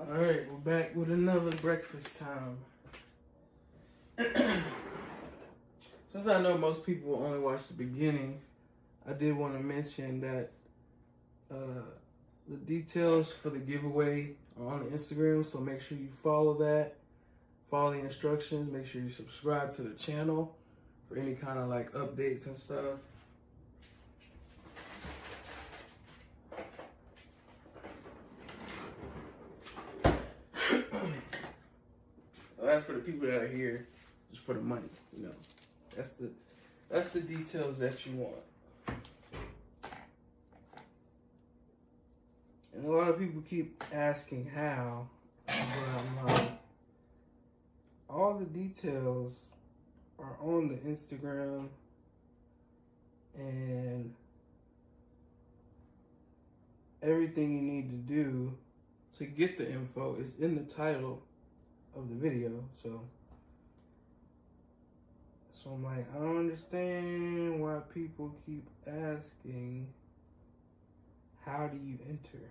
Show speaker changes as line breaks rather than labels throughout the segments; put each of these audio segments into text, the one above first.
Alright, we're back with another breakfast time. Since I know most people will only watch the beginning, I did want to mention that the details for the giveaway are on the Instagram, so make sure you follow that. Follow the instructions. Make sure you subscribe to the channel for any kind of like updates and stuff. Well, that's for the people that are here, just for the money, you know. That's the details that you want. And a lot of people keep asking how, but I'm like, all the details are on the Instagram, and everything you need to do to get the info is in the title of the video. So I'm like, I don't understand why people keep asking, how do you enter?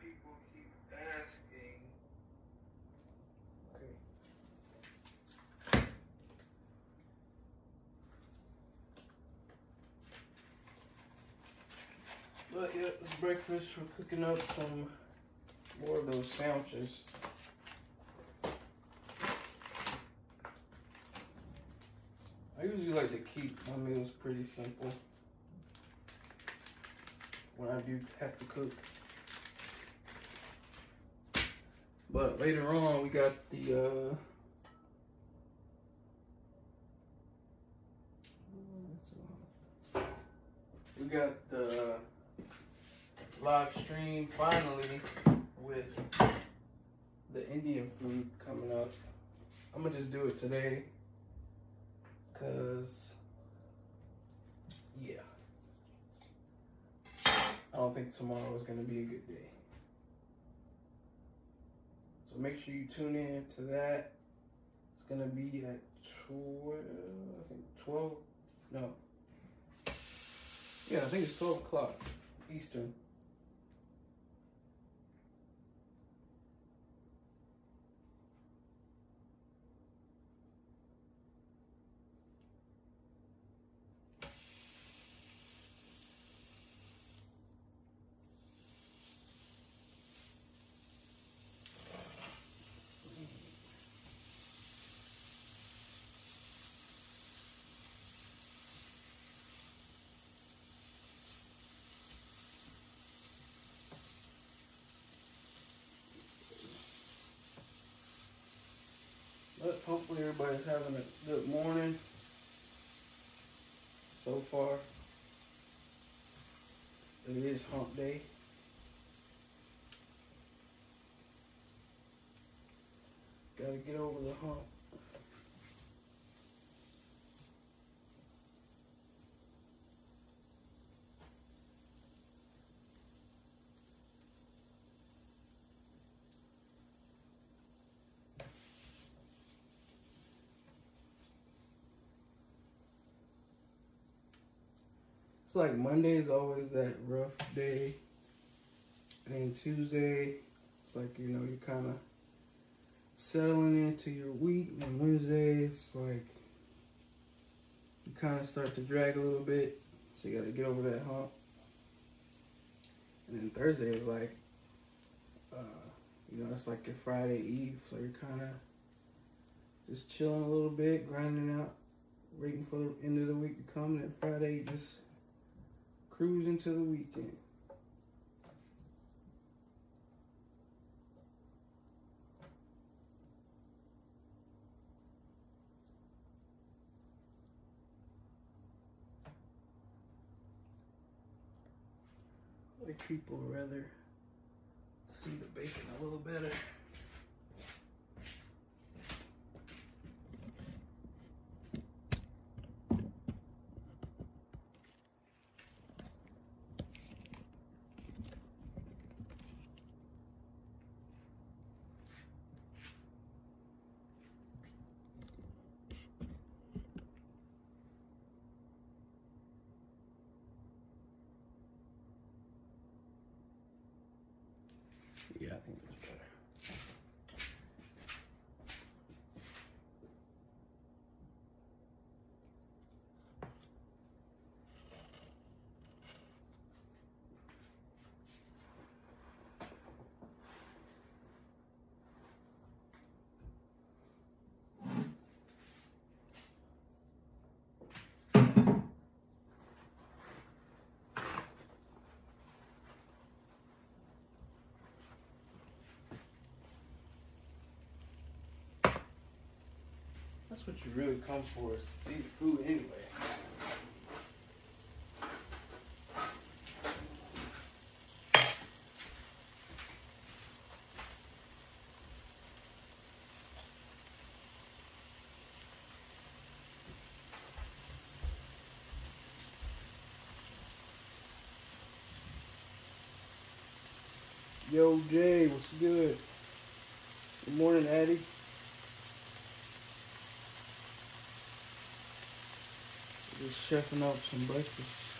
People keep asking. Okay. But yeah, it's breakfast. We're cooking up some more of those sandwiches. I usually like to keep my meals pretty simple when I do have to cook. But later on, we got the live stream finally with the Indian food coming up. I'm gonna just do it today, cause yeah, I don't think tomorrow is gonna be a good day. So make sure you tune in to that. It's gonna be at 12, no. Yeah, I think it's 12 o'clock Eastern. But hopefully everybody's having a good morning so far. It is hump day. Gotta get over the hump. It's like Monday is always that rough day. And then Tuesday, it's like, you know, you're kind of settling into your week. And Wednesday, it's like you kind of start to drag a little bit. So you got to get over that hump. And then Thursday is like, you know, it's like your Friday Eve. So you're kind of just chilling a little bit, grinding out, waiting for the end of the week to come. And then Friday, you just cruise into the weekend. Like people rather see the bacon a little better. Yeah, I think it's better. That's what you really come for, is to see the food anyway. Yo, Jay, what's good? Good morning, Addie. Just chefing up some breakfast.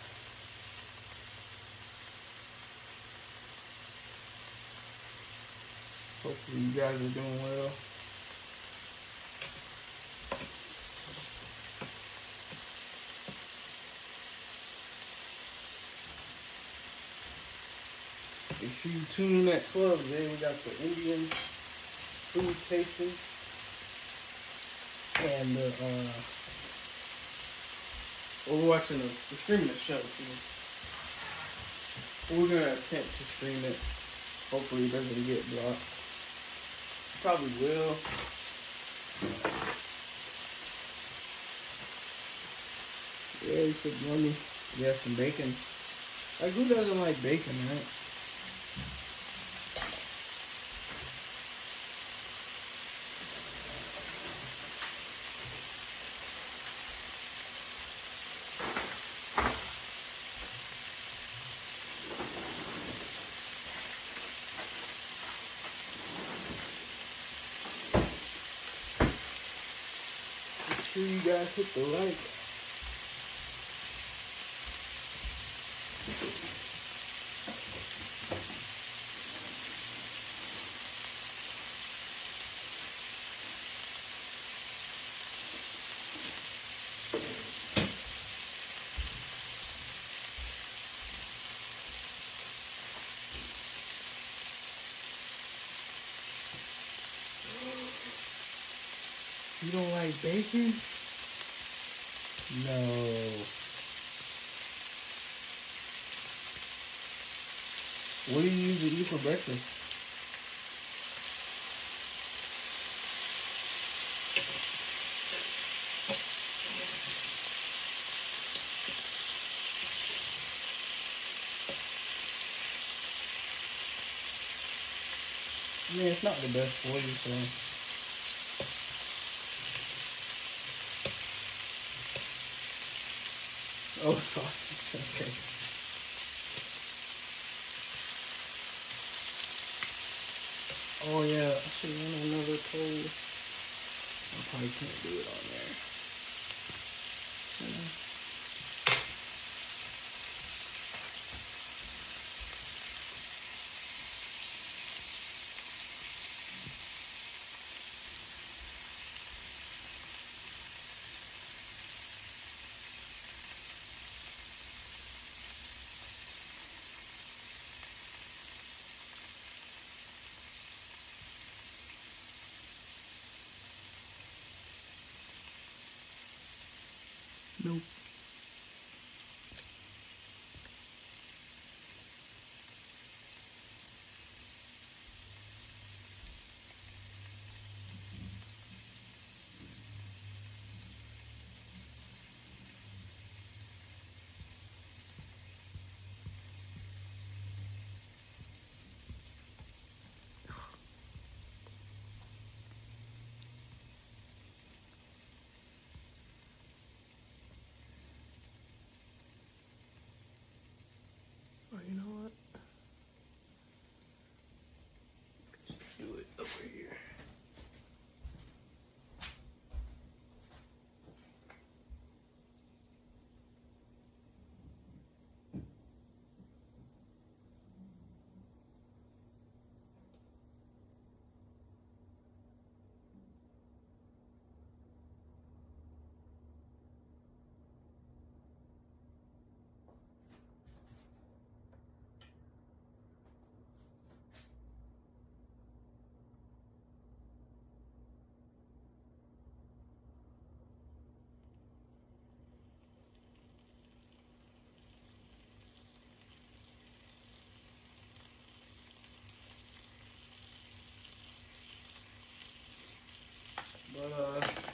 Hopefully you guys are doing well. If you tune in at 12, then we got the Indian food tasting and we're watching we're streaming the show too. We're gonna attempt to stream it. Hopefully it doesn't get blocked. Probably will. Yeah, you put money. Yeah, some bacon. Like, who doesn't like bacon, right? Make sure you guys hit the like. You don't like bacon? No. What do you usually eat for breakfast? Yeah, it's not the best for you, so. Oh, sausage, okay. Oh yeah, I should run another poll. I probably can't do it on there. Yeah.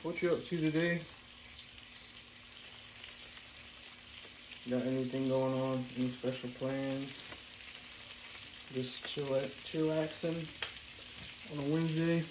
What you up to today? Got anything going on? Any special plans? Just chillaxing on a Wednesday.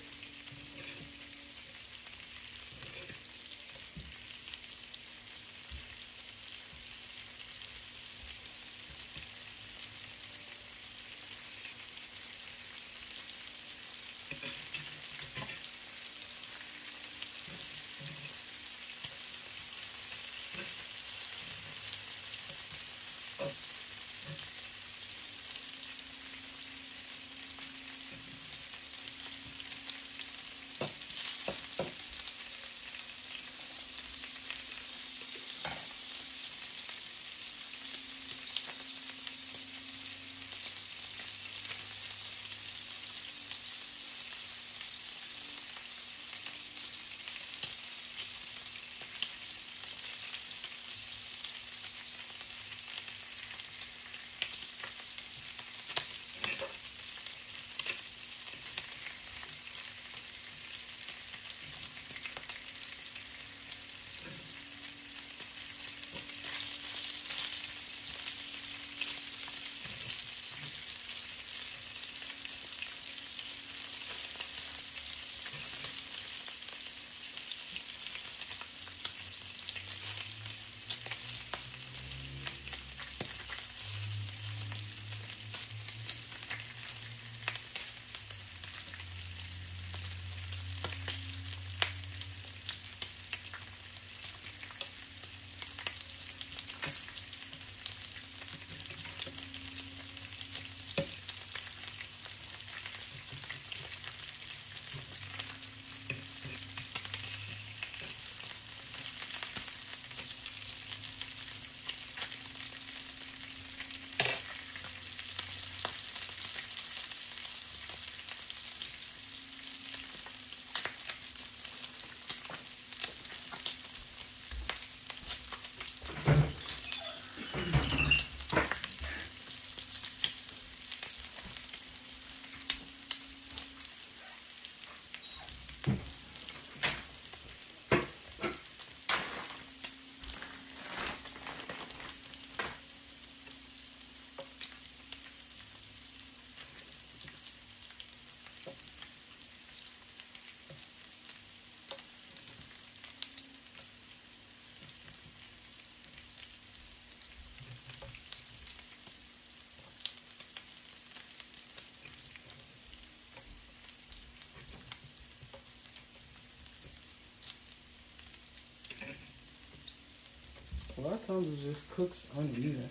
A lot of times it just cooks uneven.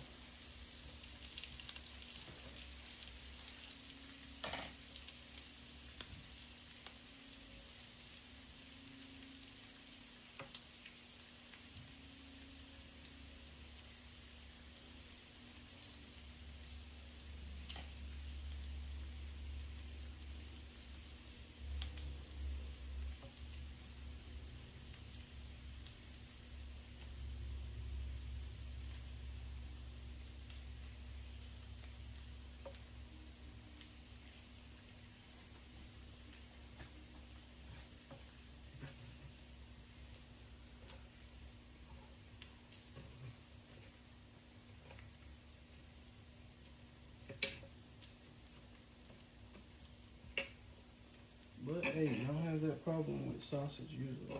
But hey, I don't have that problem with sausage usually.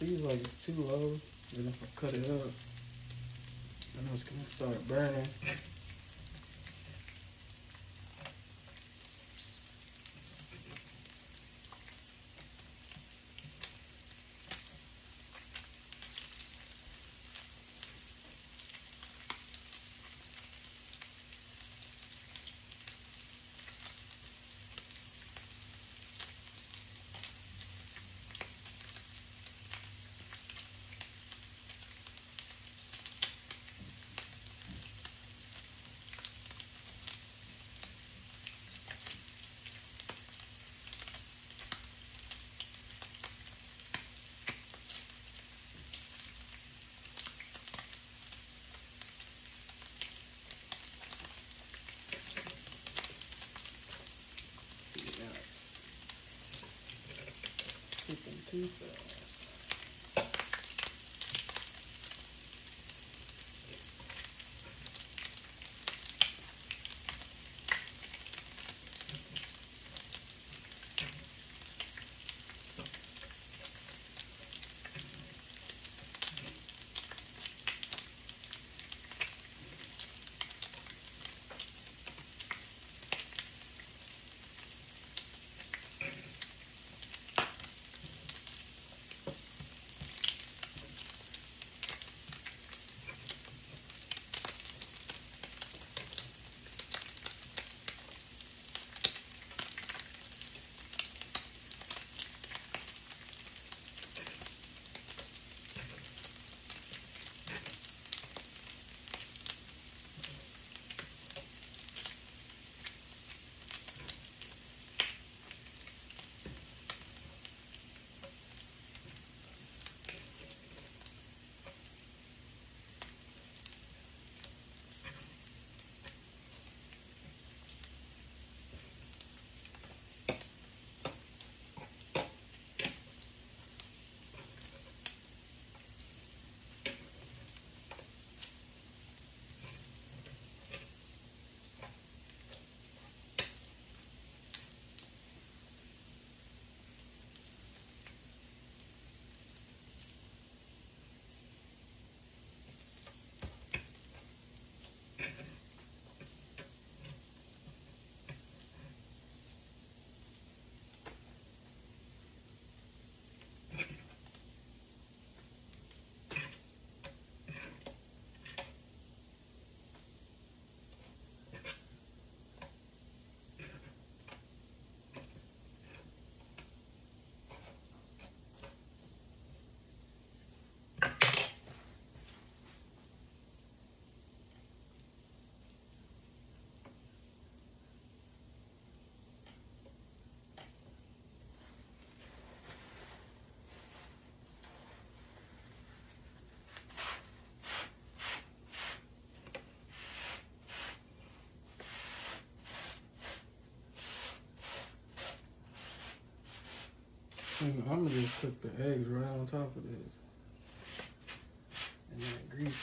feels like it's too low, then if I cut it up, I know it's gonna start burning. Cooking too fast. I'm gonna just cook the eggs right on top of this. And then grease.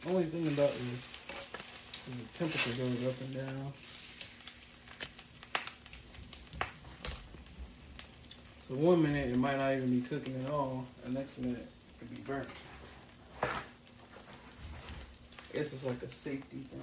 The only thing about it is the temperature goes up and down. So 1 minute it might not even be cooking at all. The next minute it could be burnt. I guess it's like a safety thing.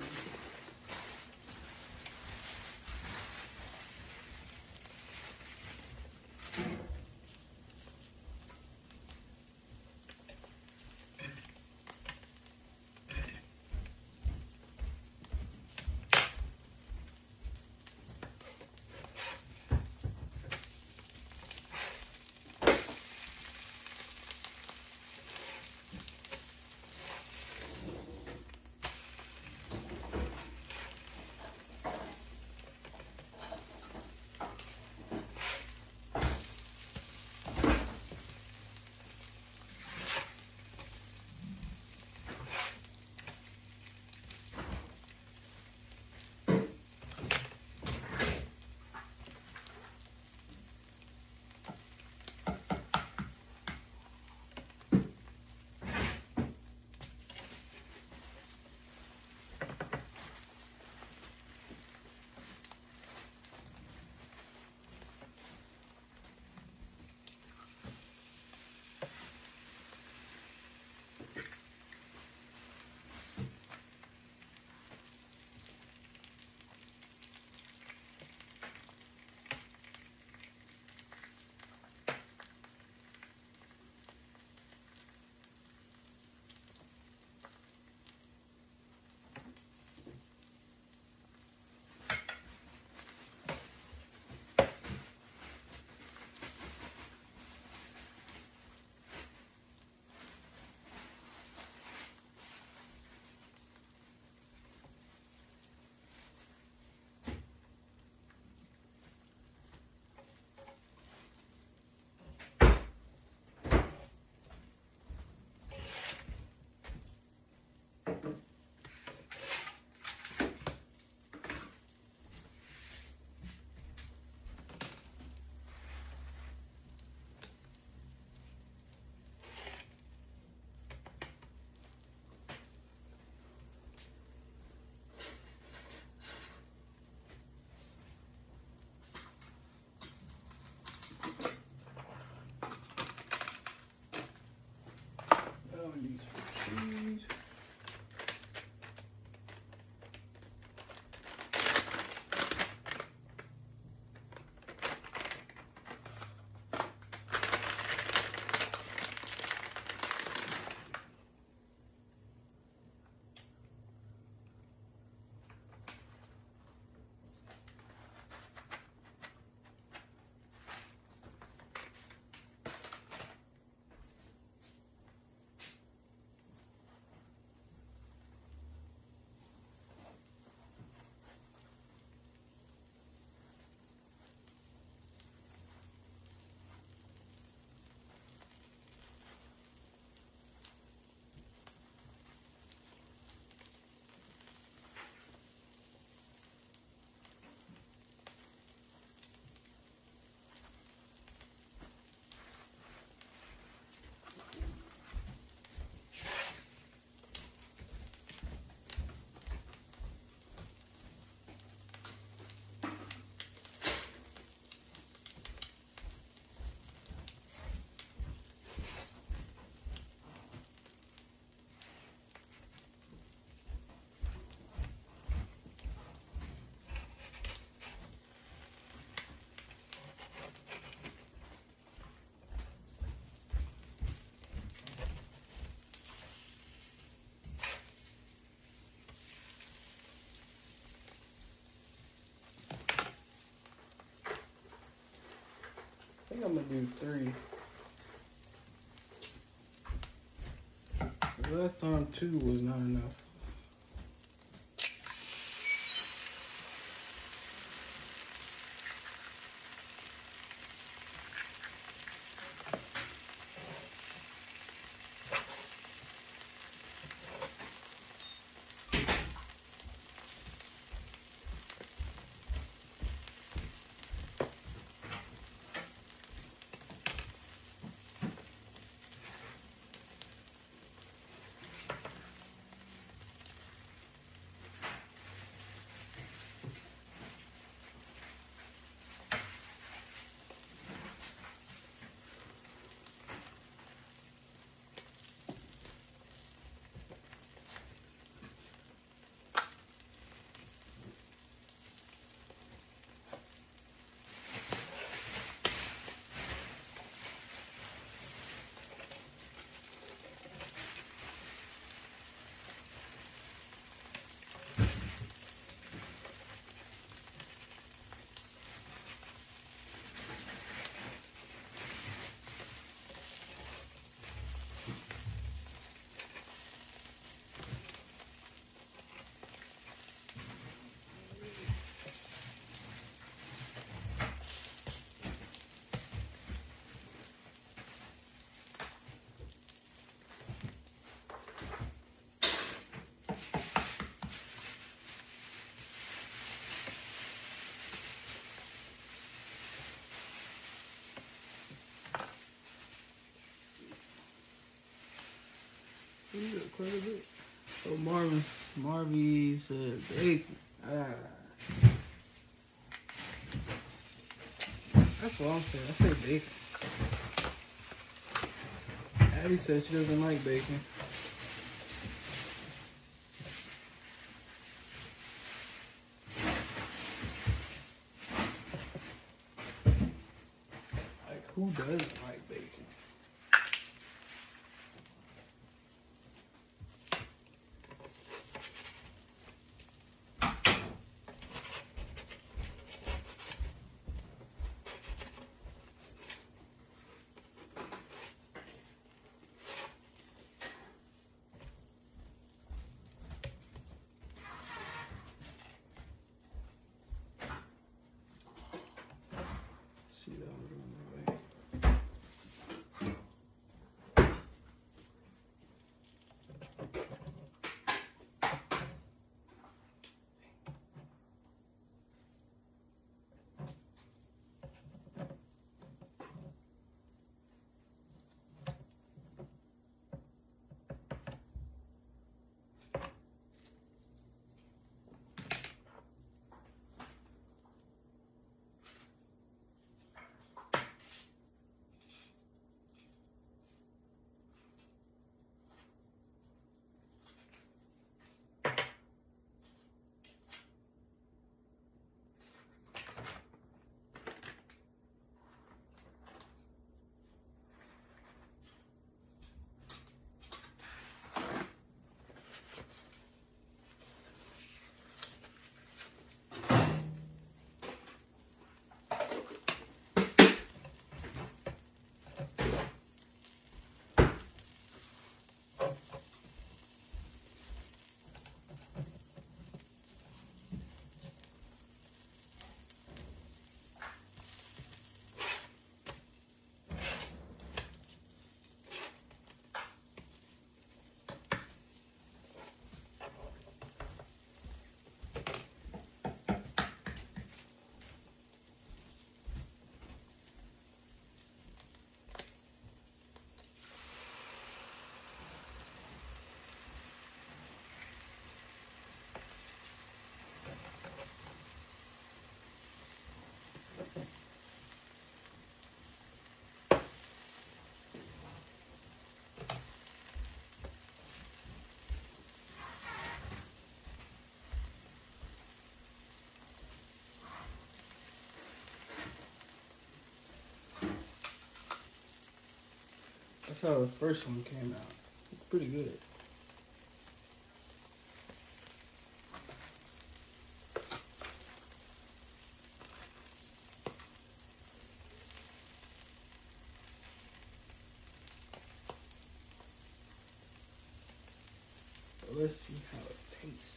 think I'm gonna do 3. The last time 2 was not enough. You got quite a bit. So Marvy said bacon. That's what I'm saying. I said bacon. Addie said she doesn't like bacon. Like, who doesn't like bacon? See that one on the way. That's how the first one came out. It's pretty good. let's see how it tastes.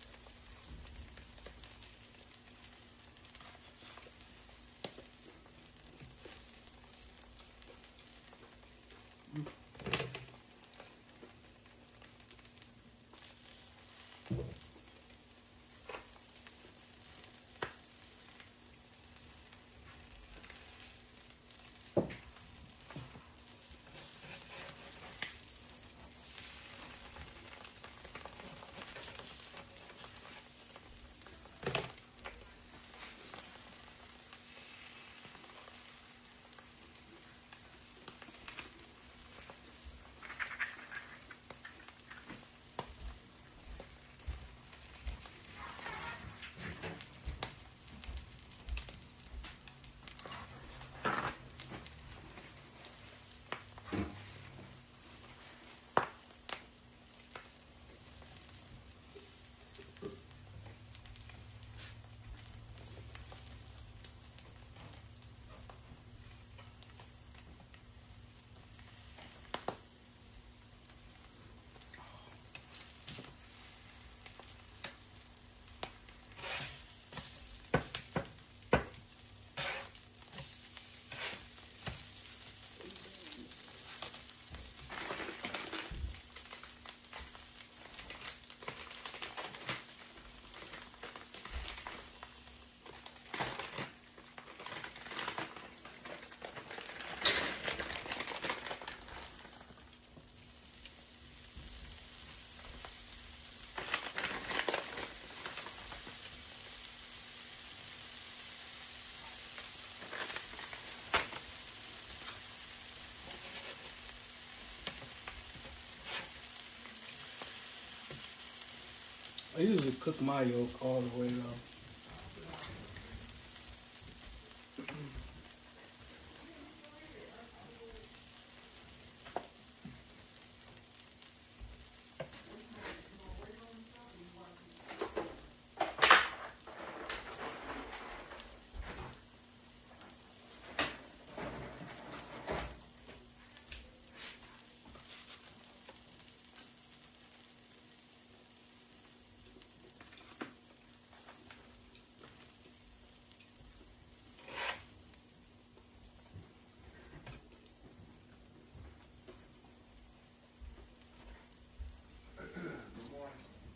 I usually cook my yolk all the way though.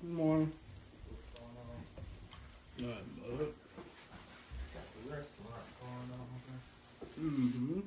Good morning. Nothing but.
Got the restaurant going on, okay?
Mm-hmm.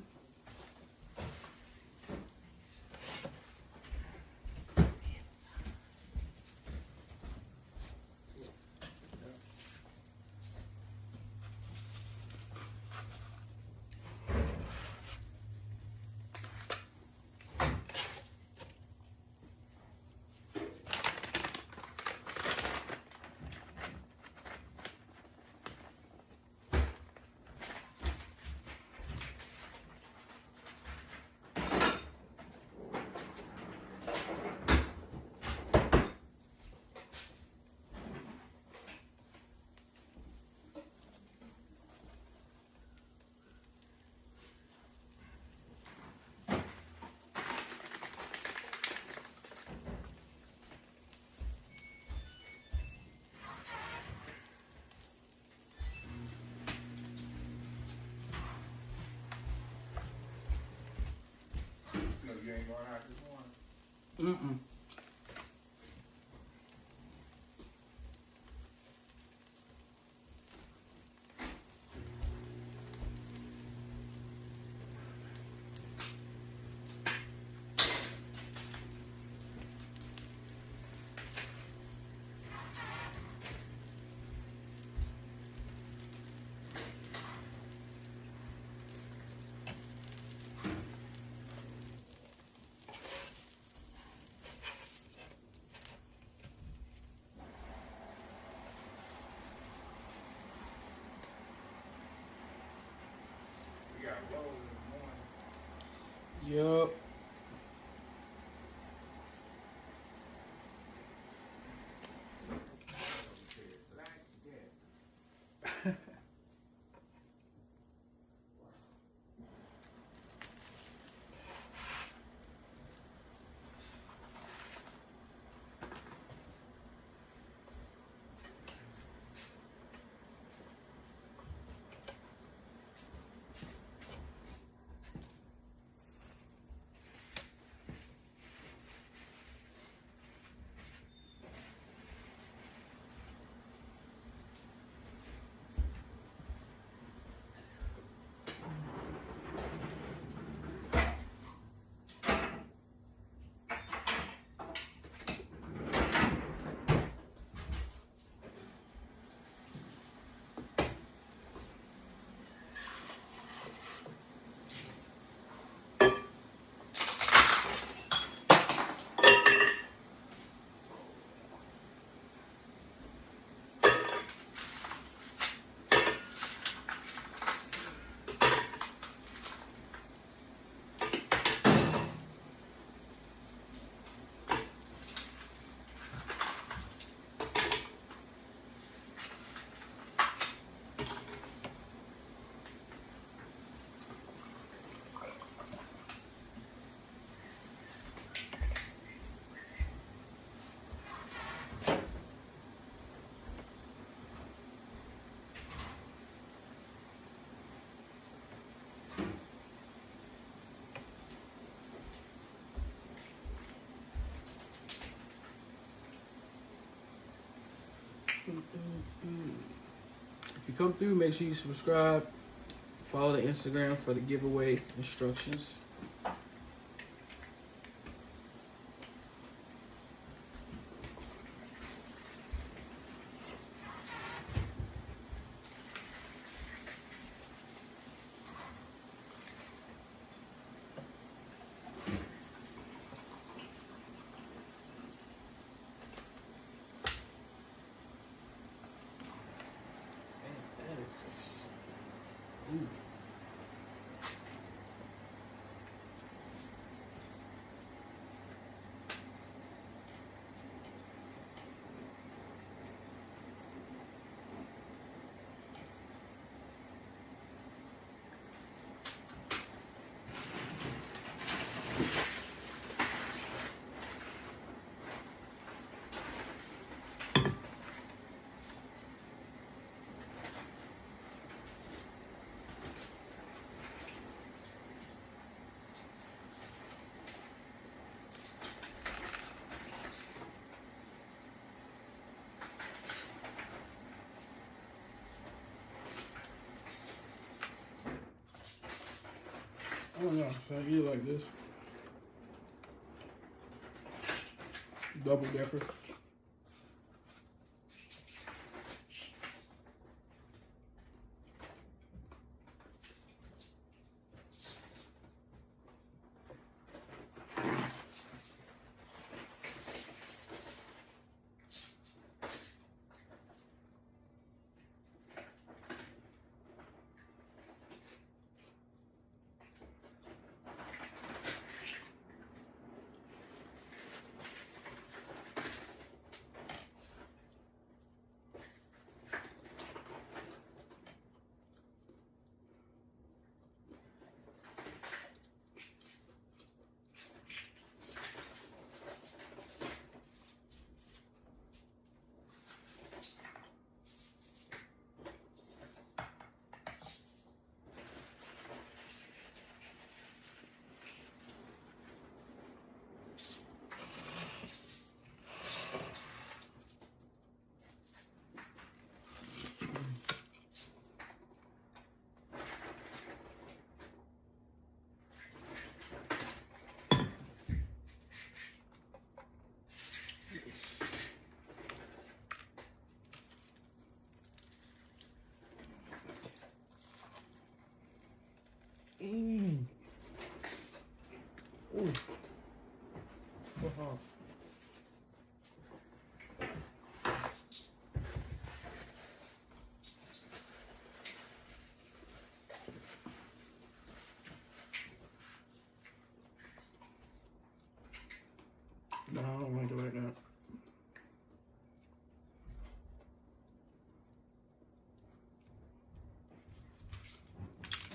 No, you ain't going out this morning?
Mm-mm.
We got rolls in the morning.
Yup.
Black, yeah.
If you come through, make sure you subscribe. Follow the Instagram for the giveaway instructions. Ooh. I don't know, should I eat it like this? Double decker. Ooh. No, I don't want to do it like that.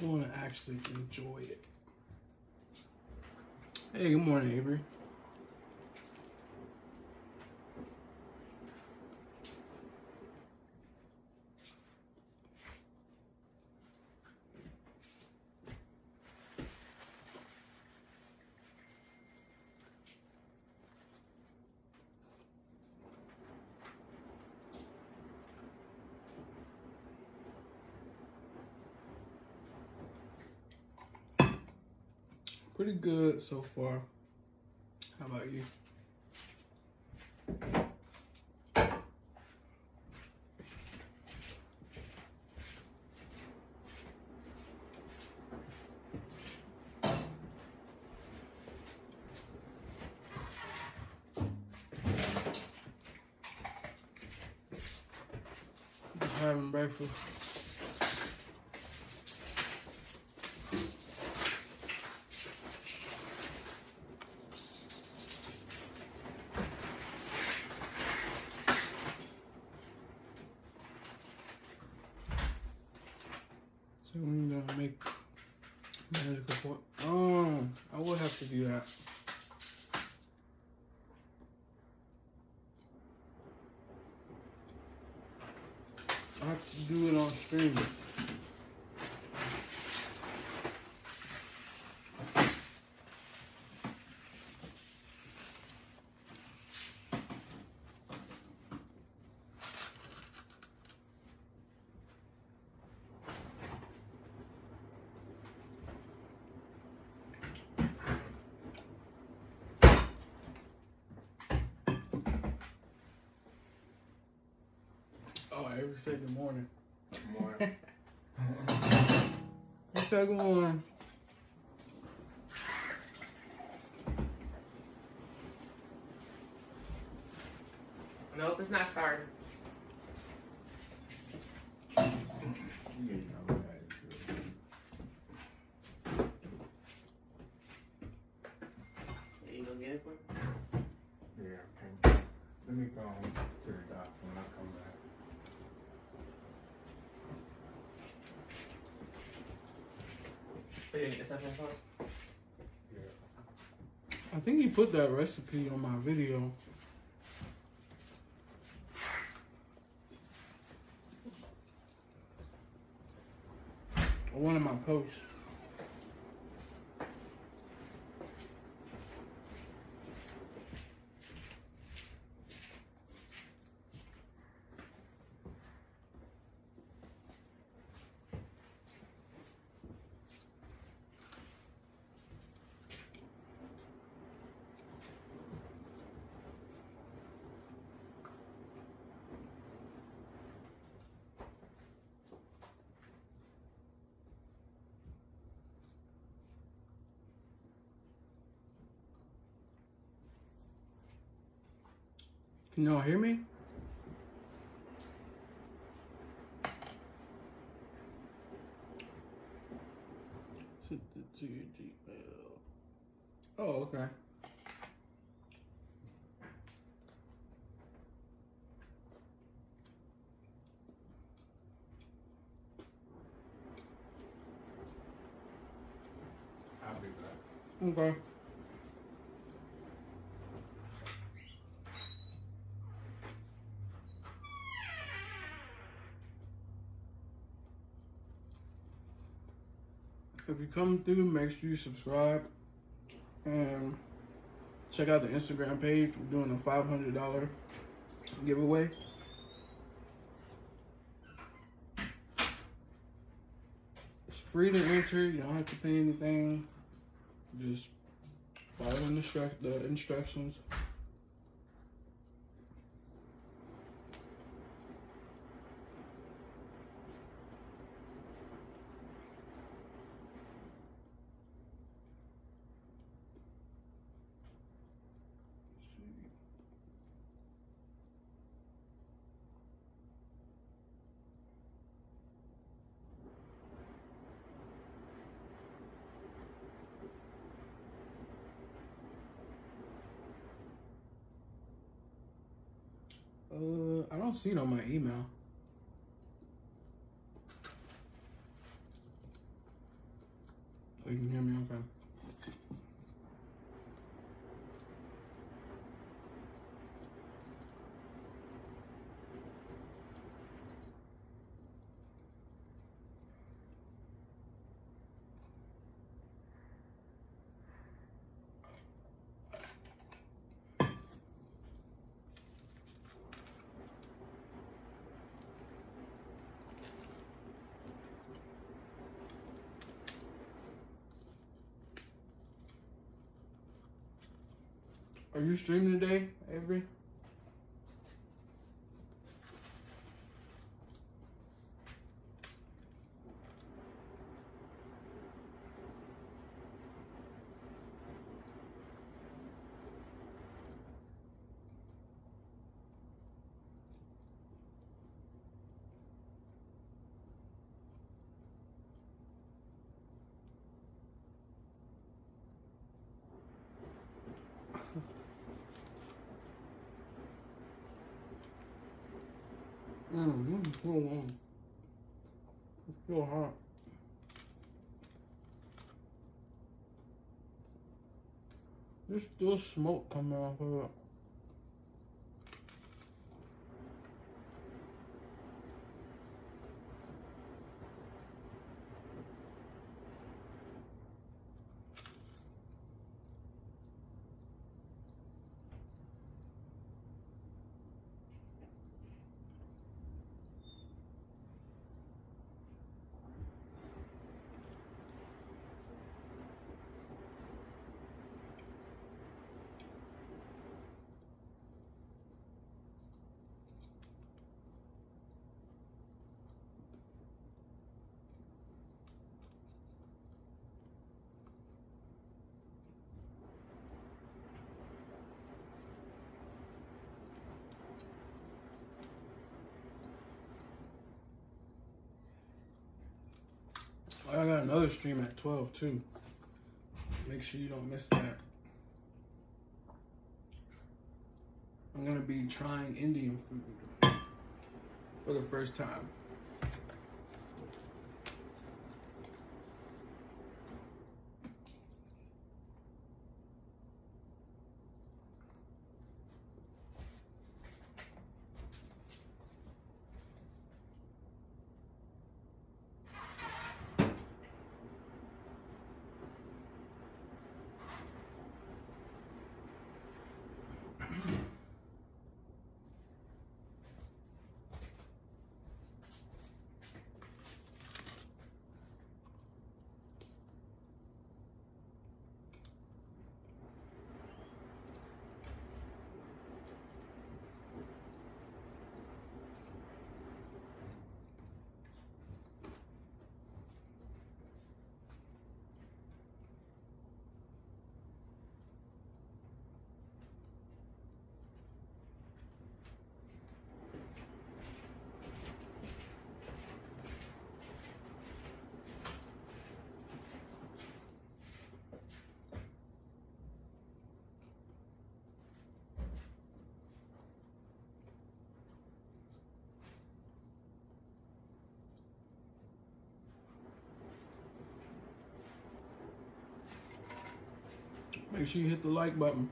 I want to actually enjoy it. Hey, good morning, Avery. Pretty good so far. How about you? Just having breakfast. So we're gonna make magical point. I will have to do that. I have to do it on stream. Every second morning.
Morning.
Every second morning.
Nope, it's not starting.
You know that is good.
You gonna get it for me?
Yeah, okay. Let me go on to the doctor when I come back.
So you get the stuff in front?
Yeah.
I think you put that recipe on my video. Or one of my posts. Can y'all hear me? Send it to your Gmail. Oh, okay.
I'll be back.
Okay. If you come through, make sure you subscribe and check out the Instagram page. We're doing a $500 giveaway. It's free to enter. You don't have to pay anything. Just follow the instructions. I don't see it on my email. So you can hear me okay. Are you streaming today, Avery? It's so warm. It's so hot. There's still smoke coming off of it. I got another stream at 12 too. Make sure you don't miss that. I'm gonna be trying Indian food for the first time. Make sure you hit the like button.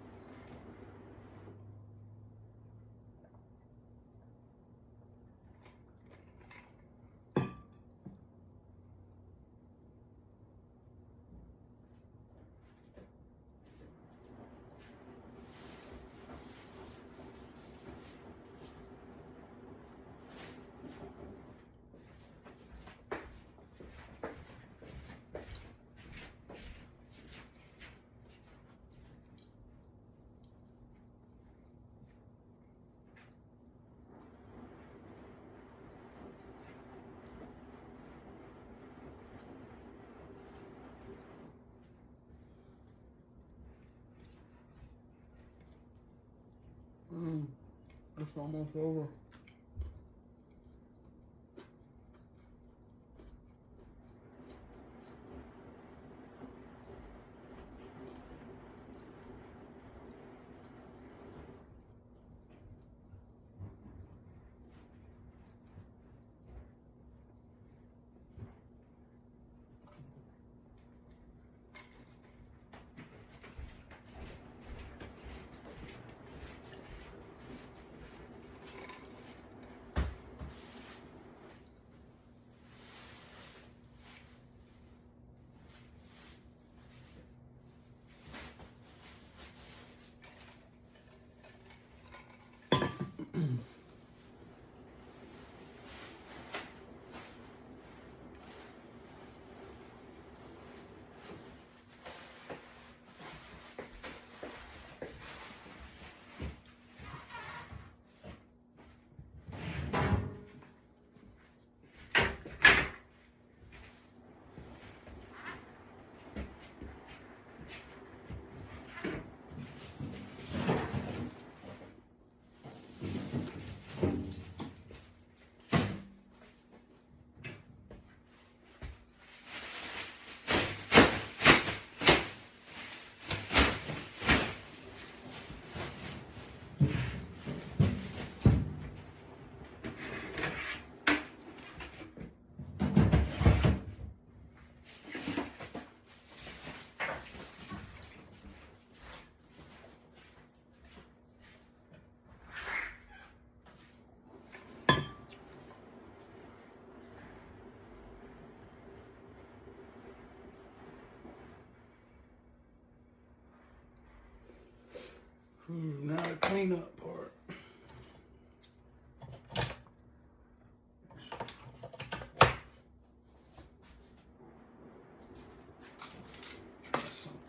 It's almost over. Now the cleanup part. Try something.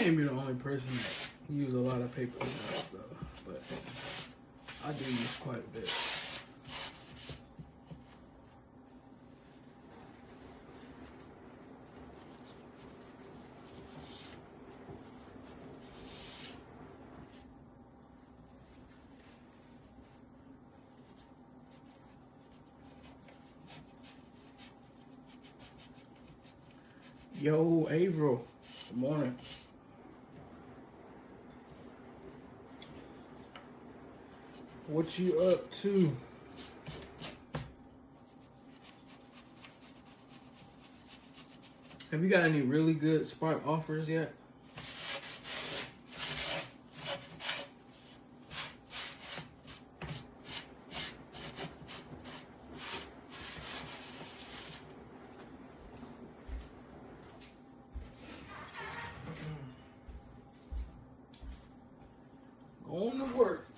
can't be the only person that use a lot of paper cuts though, but I do use quite a bit. Yo, April. Good morning. What you up to? Have you got any really good Spark offers yet? Going to work.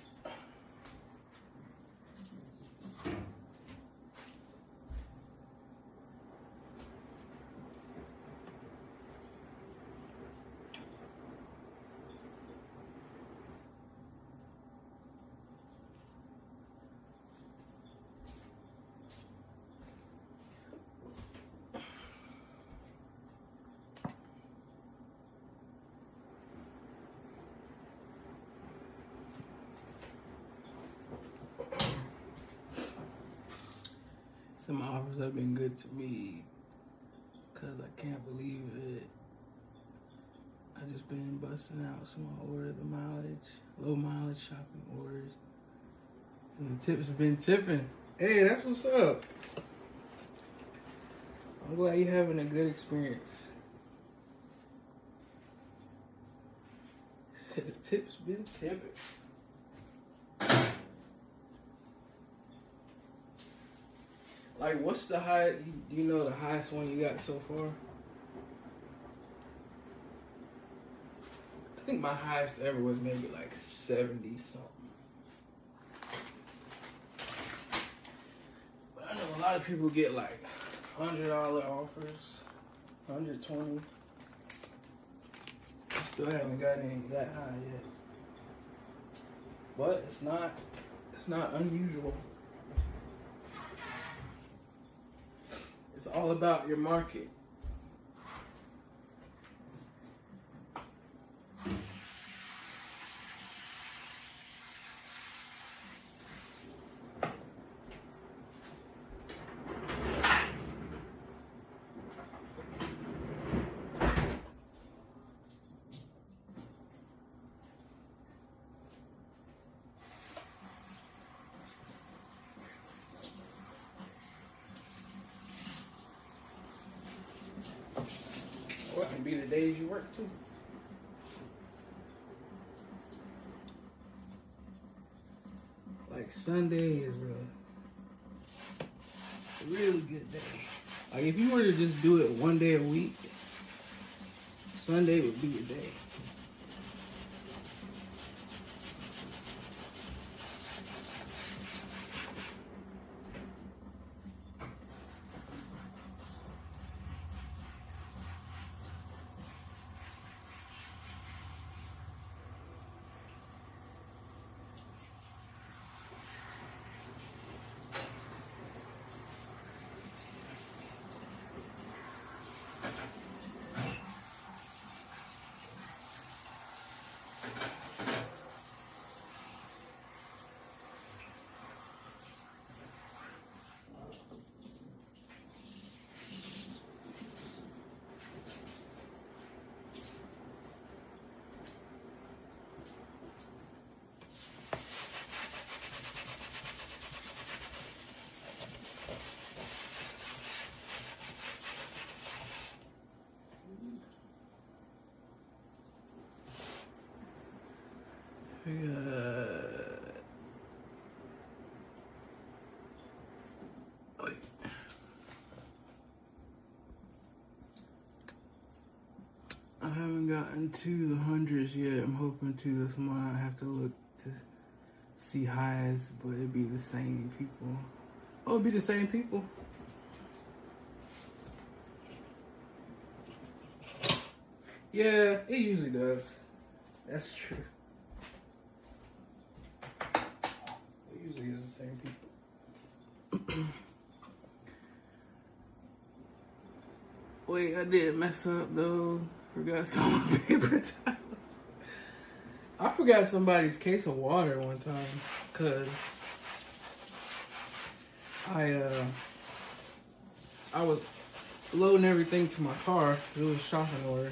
Some offers have been good to me because I can't believe it. I just been busting out small orders, the mileage, low mileage shopping orders, and the tips have been tipping. Hey, that's what's up. I'm glad you're having a good experience. The tips been tipping. Like, what's the highest, you know the highest one you got so far? I think my highest ever was maybe like 70 something. But I know a lot of people get like $100 offers, 120. I still haven't gotten any that high yet. But it's not unusual. It's all about your market. Or it can be the days you work too. Like Sunday is a really good day. Like if you were to just do it one day a week, Sunday would be your day. Wait. I haven't gotten to the hundreds yet. I'm hoping to this month. I have to look to see highs, but it'd be the same people. Oh, it'd be the same people. Yeah, it usually does. That's true. It usually is the same people. Wait, I did mess up though. Forgot some paper towel. I forgot somebody's case of water one time because I was loading everything to my car. It was a shopping order,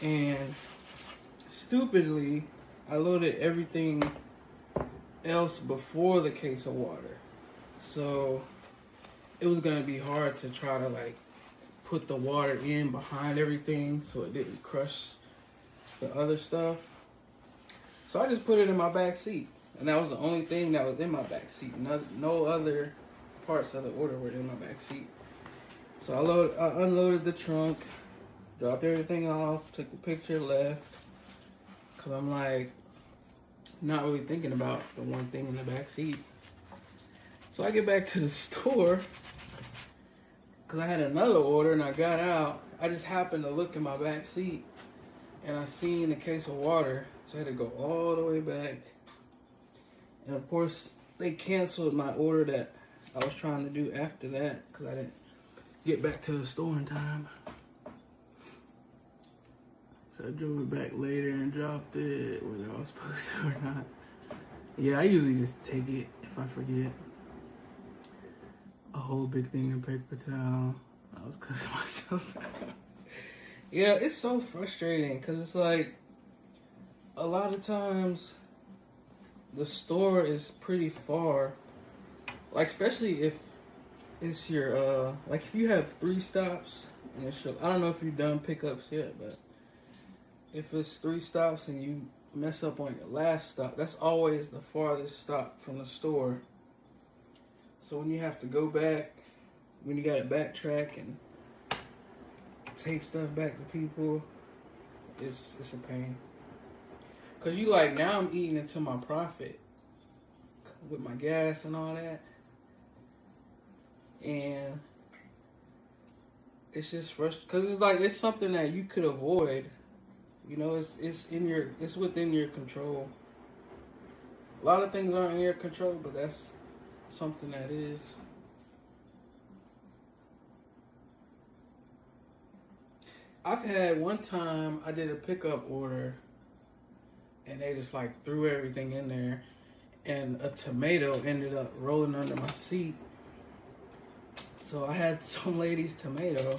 and stupidly, I loaded everything else before the case of water. So it was gonna be hard to try to like put the water in behind everything so it didn't crush the other stuff. So I just put it in my back seat, and that was the only thing that was in my back seat. No other parts of the order were in my back seat. So I unloaded the trunk, dropped everything off, took the picture, left. Cause I'm like not really thinking about the one thing in the back seat. So I get back to the store because I had another order and I got out. I just happened to look in my back seat and I seen a case of water. So I had to go all the way back. And of course, they canceled my order that I was trying to do after that because I didn't get back to the store in time. So I drove it back later and dropped it, whether I was supposed to or not. Yeah, I usually just take it if I forget. A whole big thing of paper towel. I was cussing myself out. Yeah, it's so frustrating because it's like a lot of times the store is pretty far. Like, especially if it's your, like if you have 3 stops and it's I don't know if you've done pickups yet, but if it's 3 stops and you mess up on your last stop, that's always the farthest stop from the store. So when you have to go back, when you gotta backtrack and take stuff back to people, it's a pain. Cause you like, now I'm eating into my profit with my gas and all that. And it's just frustrating. Cause it's like, it's something that you could avoid. You know, it's within your control. A lot of things aren't in your control, but that's something that is. I've had one time I did a pickup order and they just like threw everything in there and a tomato ended up rolling under my seat. So I had some lady's tomato.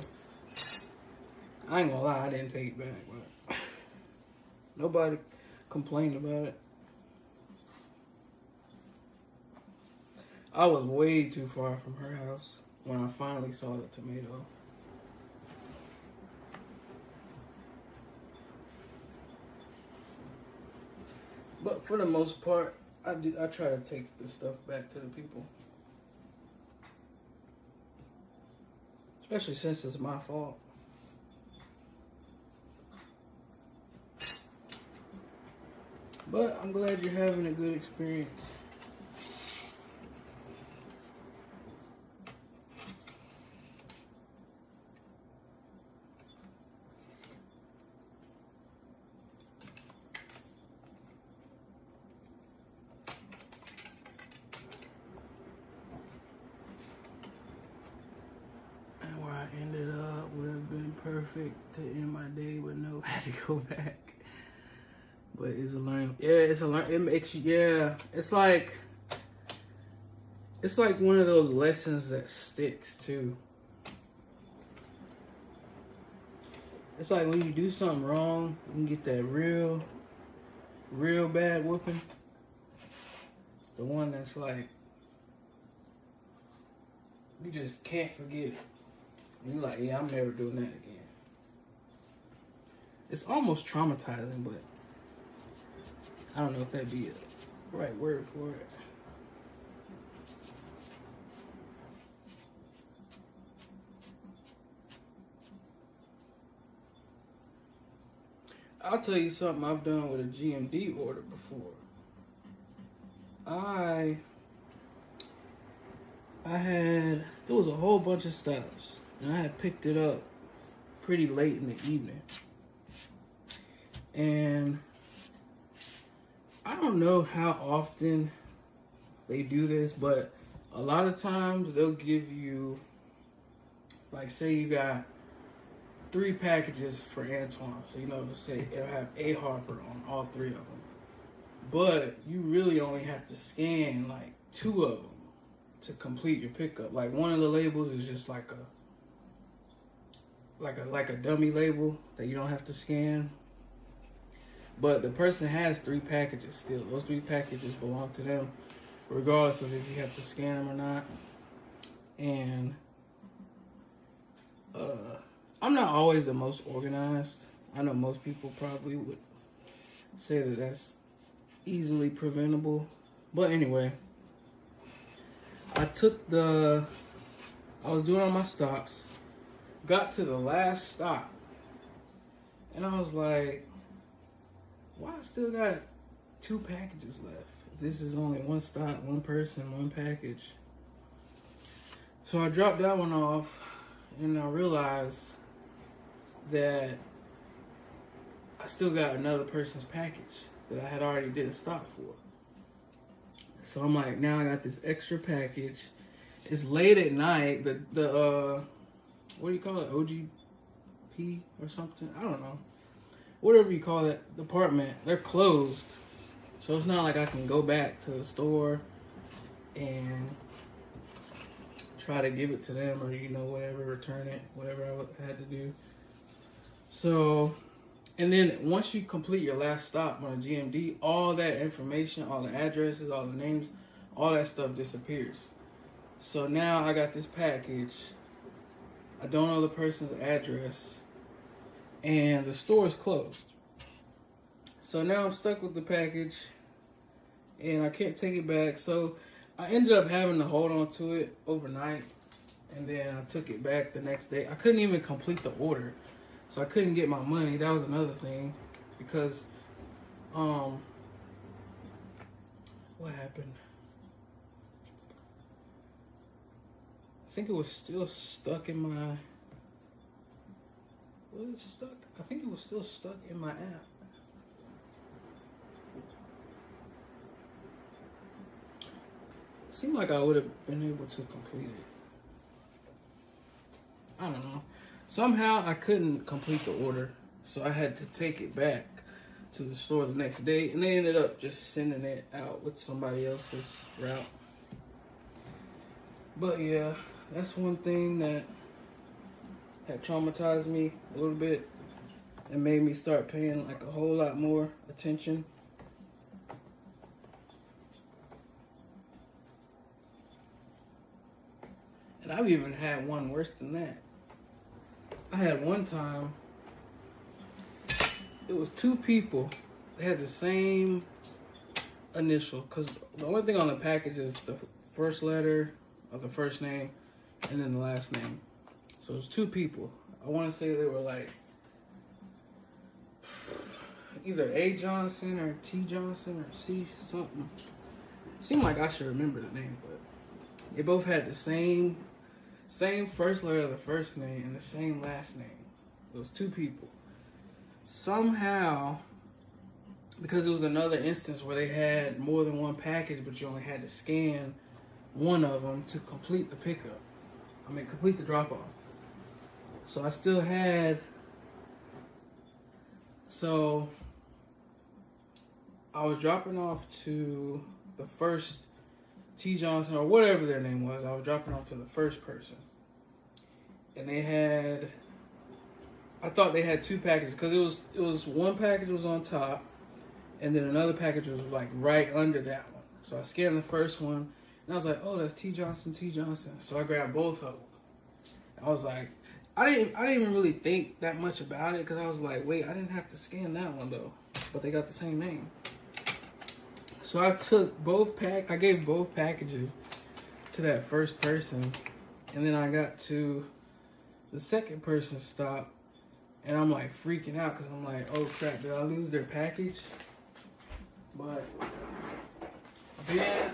I ain't gonna lie, I didn't take it back, but nobody complained about it. I was way too far from her house when I finally saw the tomato. But for the most part, I try to take this stuff back to the people. Especially since it's my fault. But I'm glad you're having a good experience. And where I ended up would have been perfect to end my day, but no, I had to go back. But it's a learn. Yeah, it's a learn. It makes you. Yeah, it's like one of those lessons that sticks too. It's like when you do something wrong, you can get that real bad whooping. The one that's like you just can't forget it. And you're like, yeah, I'm never doing that again. It's almost traumatizing, but I don't know if that'd be the right word for it. I'll tell you something I've done with a GMD order before. It was a whole bunch of stops, and I had picked it up pretty late in the evening. And I don't know how often they do this, but a lot of times they'll give you, like, say you got 3 packages for Antoine. So, you know, say it'll have A Harper on all 3 of them. But you really only have to scan like 2 of them to complete your pickup. Like, one of the labels is just like a dummy label that you don't have to scan. But the person has 3 packages still. Those 3 packages belong to them, regardless of if you have to scan them or not. And I'm not always the most organized. I know most people probably would say that that's easily preventable. But anyway, I was doing all my stops, got to the last stop, and I was like, why I still got 2 packages left? This is only 1 stop, 1 person, 1 package. So I dropped that one off, and I realized that I still got another person's package that I had already did a stop for. So I'm like, now I got this extra package. It's late at night. The what do you call it? OGP or something? I don't know. Whatever you call that department, they're closed. So it's not like I can go back to the store and try to give it to them or, you know, whatever, return it, whatever I had to do. So, and then once you complete your last stop on a GMD, all that information, all the addresses, all the names, all that stuff disappears. So now I got this package. I don't know the person's address, and the store is closed. So now I'm stuck with the package, and I can't take it back. So I ended up having to hold on to it overnight, and then I took it back the next day. I couldn't even complete the order, so I couldn't get my money. That was another thing, because what happened? I think it was still stuck in my. Was it stuck? I think it was still stuck in my app. It seemed like I would have been able to complete it. I don't know. Somehow I couldn't complete the order, so I had to take it back to the store the next day, and they ended up just sending it out with somebody else's route. But yeah, that's one thing that had traumatized me a little bit and made me start paying like a whole lot more attention. And I've even had one worse than that. I had one time, it was 2 people. They had the same initial, because the only thing on the package is the first letter of the first name and then the last name. So it was 2 people. I want to say they were like either A. Johnson or T. Johnson or C. something. Seemed like I should remember the name, but they both had the same first letter of the first name and the same last name. It was 2 people. Somehow, because it was another instance where they had more than 1 package, but you only had to scan one of them to complete the pickup. Complete the drop-off. So I still had, so I was dropping off to the first T. Johnson or whatever their name was. I was dropping off to the first person. And they had, I thought they had 2 packages, because it was 1 package was on top, and then another package was like right under that one. So I scanned the first one, and I was like, oh, that's T. Johnson, T. Johnson. So I grabbed both of them. I was like, I didn't even really think that much about it, because I was like, wait, I didn't have to scan that one though, but they got the same name. So I took I gave both packages to that first person, and then I got to the second person's stop, and I'm like freaking out, because I'm like, oh crap, did I lose their package? But then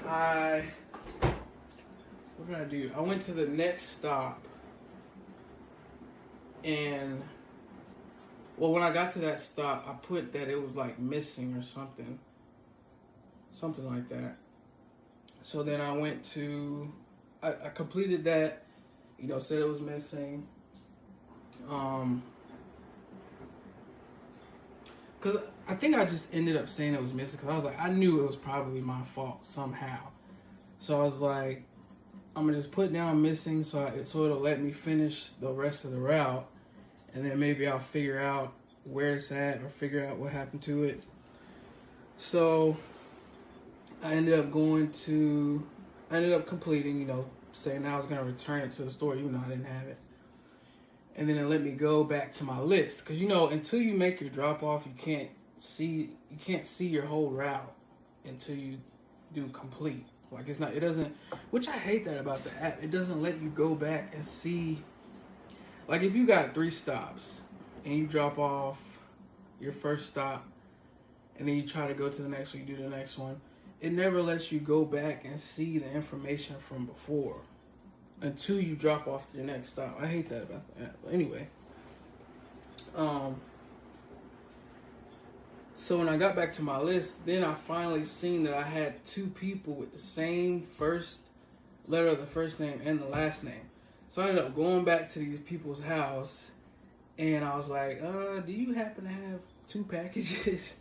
what did I do? I went to the next stop, and Well, when I got to that stop, I put that it was like missing or something like that. So then I went to, I completed that, you know, said it was missing. Cause I think I just ended up saying it was missing because I was like, I knew it was probably my fault somehow. So I was like, I'm gonna just put down missing so it'll let me finish the rest of the route, and then maybe I'll figure out where it's at or figure out what happened to it. So I ended up completing, you know, saying I was gonna return it to the store even though I didn't have it. And then it let me go back to my list because, you know, until you make your drop off, you can't see your whole route until you do complete. Like it doesn't, which I hate that about the app. It doesn't let you go back and see. Like if you got 3 stops and you drop off your first stop and then you try to go to the next one, you do the next one, it never lets you go back and see the information from before until you drop off to your next stop. I hate that about the app. But anyway, so when I got back to my list, then I finally seen that I had 2 people with the same first letter of the first name and the last name. So I ended up going back to these people's house, and I was like, do you happen to have 2 packages?